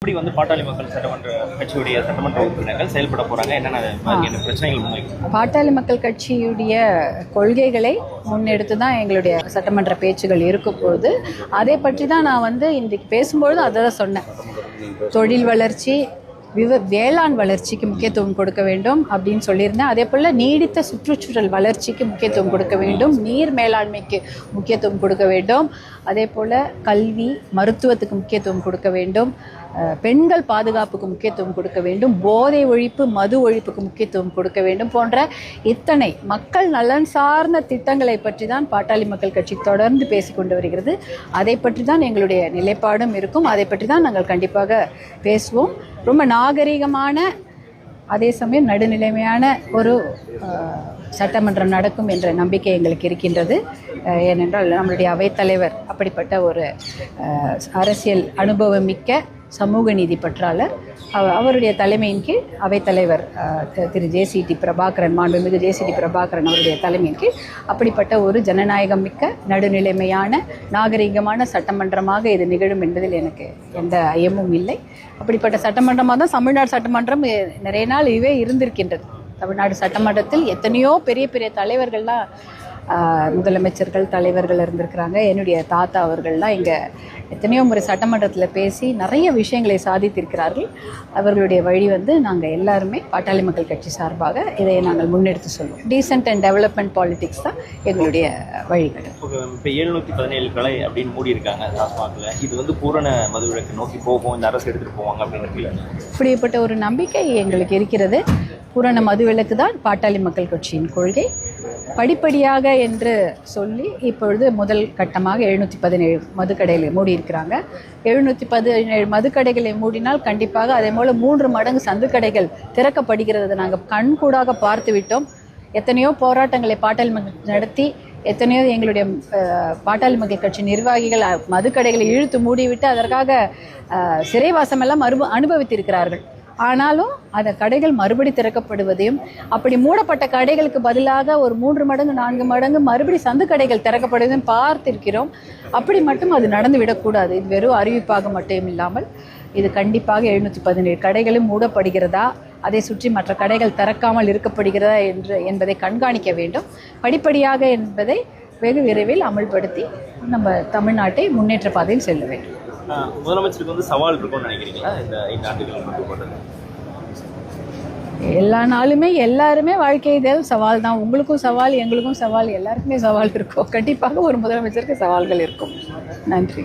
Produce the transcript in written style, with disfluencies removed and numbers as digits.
எப்படி வந்து பாட்டாளி மக்கள் சட்டமன்ற கட்சியுடைய சட்டமன்ற உறுப்பினர்கள் செயல்பட போறாங்க, என்னென்ன பிரச்சனைகள் முன்வைக்கும்? பாட்டாளி மக்கள் கட்சியுடைய கொள்கைகளை முன்னெடுத்து தான் எங்களுடைய சட்டமன்ற பேச்சுகள் இருக்கும் போது அதை பற்றி தான் நான் வந்து இன்றைக்கு பேசும்பொழுது அதை தான் சொன்னேன். தொழில் வளர்ச்சி, வேளாண் வளர்ச்சிக்கு முக்கியத்துவம் கொடுக்க வேண்டும் அப்படின்னு சொல்லியிருந்தேன். அதே போல் நீடித்த சுற்றுச்சூழல் வளர்ச்சிக்கு முக்கியத்துவம் கொடுக்க வேண்டும், நீர் மேலாண்மைக்கு முக்கியத்துவம் கொடுக்க வேண்டும், அதே போல் கல்வி மருத்துவத்துக்கு முக்கியத்துவம் கொடுக்க வேண்டும், பெண்கள் பாதுகாப்புக்கு முக்கியத்துவம் கொடுக்க வேண்டும், போதை ஒழிப்பு மது ஒழிப்புக்கு முக்கியத்துவம் கொடுக்க வேண்டும் போன்ற இத்தனை மக்கள் நலன் சார்ந்த திட்டங்களை பற்றி தான் பாட்டாளி மக்கள் கட்சி தொடர்ந்து பேசிக்கொண்டு வருகிறது. அதை பற்றி தான் எங்களுடைய நிலைப்பாடும் இருக்கும். அதை பற்றி தான் நாங்கள் கண்டிப்பாக பேசுவோம். ரொம்ப நாகரிகமான அதே சமயம் நடுநிலைமையான ஒரு சட்டமன்றம் நடக்கும் என்ற நம்பிக்கை எங்களுக்கு இருக்கின்றது. ஏனென்றால் நம்மளுடைய அவைத்தலைவர் அப்படிப்பட்ட ஒரு அரசியல் அனுபவம் மிக்க சமூக நீதி பற்றாளர். அவருடைய தலைமையின் கீழ் அவைத்தலைவர் திரு ஜேசிடி பிரபாகரன், மாண்புமிகு ஜேசிடி பிரபாகரன் அவருடைய தலைமையின் கீழ் அப்படிப்பட்ட ஒரு ஜனநாயகம் மிக்க நடுநிலைமையான நாகரிகமான சட்டமன்றமாக இது நிகழும் என்பதில் எனக்கு எந்த ஐயமும் இல்லை. அப்படிப்பட்ட சட்டமன்றமாக தான் தமிழ்நாடு சட்டமன்றம் நிறைய நாள் இதுவே இருந்திருக்கின்றது. தமிழ்நாடு சட்டமன்றத்தில் எத்தனையோ பெரிய பெரிய தலைவர்கள்லாம், முதலமைச்சர்கள், தலைவர்கள் இருந்திருக்கிறாங்க. என்னுடைய தாத்தா அவர்கள்லாம் இங்கே எத்தனையோ முறை சட்டமன்றத்தில் பேசி நிறைய விஷயங்களை சாதித்திருக்கிறார்கள். அவர்களுடைய வழி வந்து நாங்கள் எல்லாருமே பாட்டாளி மக்கள் கட்சி சார்பாக இதை நாங்கள் முன்னெடுத்து சொல்லுவோம். டீசென்ட் அண்ட் டெவலப்மெண்ட் பாலிடிக்ஸ் தான் எங்களுடைய வழிகள். இப்போ 717 கலை அப்படின்னு மூடி இருக்காங்க டாஸ்மாகில். இது வந்து பூரண மதுவிலக்கு நோக்கி போகும், இந்த அரசு எடுத்துகிட்டு போவாங்க அப்படின்னு இப்படிப்பட்ட ஒரு நம்பிக்கை எங்களுக்கு இருக்கிறது. பூரண மதுவிலக்கு தான் பாட்டாளி மக்கள் கட்சியின் கொள்கை. படிப்படியாக என்று சொல்லி இப்பொழுது முதல் கட்டமாக 717 மதுக்கடைகளை மூடியிருக்கிறாங்க. 717 மதுக்கடைகளை மூடினால் கண்டிப்பாக அதே போல் 3 மடங்கு சந்துக்கடைகள் திறக்கப்படுகிறது. நாங்கள் கண்கூடாக பார்த்து விட்டோம். எத்தனையோ போராட்டங்களை பாட்டாளி மக்கள் நடத்தி, எத்தனையோ எங்களுடைய பாட்டாளி மக்கள் கட்சி நிர்வாகிகள் மதுக்கடைகளை இழுத்து மூடிவிட்டு அதற்காக சிறைவாசமெல்லாம் அனுபவித்திருக்கிறார்கள். ஆனாலும் அந்த கடைகள் மறுபடி திறக்கப்படுவதையும், அப்படி மூடப்பட்ட கடைகளுக்கு பதிலாக ஒரு 3 மடங்கு 4 மடங்கு மறுபடி சந்து கடைகள் திறக்கப்படுவதையும் பார்த்திருக்கிறோம். அப்படி மட்டும் அது நடந்து விடக்கூடாது. இது வெறும் அறிவிப்பாக மட்டும் இல்லாமல் இது கண்டிப்பாக 717 கடைகளும் மூடப்படுகிறதா, அதை சுற்றி மற்ற கடைகள் திறக்காமல் இருக்கப்படுகிறதா என்பதை கண்காணிக்க வேண்டும். படிப்படியாக என்பதை வெகு விரைவில் அமல்படுத்தி நம்ம தமிழ்நாட்டை முன்னேற்ற பாதையில் செல்ல வேண்டும். முதலமைச்சருக்கு வந்து சவால் இருக்கும்னு நினைக்கிறீங்களா இந்த 5 ஆண்டுகள்? எல்லா நாளுமே எல்லாருமே வாழ்க்கையில் சவால் தான். உங்களுக்கும் சவால், எங்களுக்கும் சவால், எல்லாருக்குமே சவால் இருக்கும். கண்டிப்பாக ஒரு முதலமைச்சருக்கு சவால்கள் இருக்கும். நன்றி.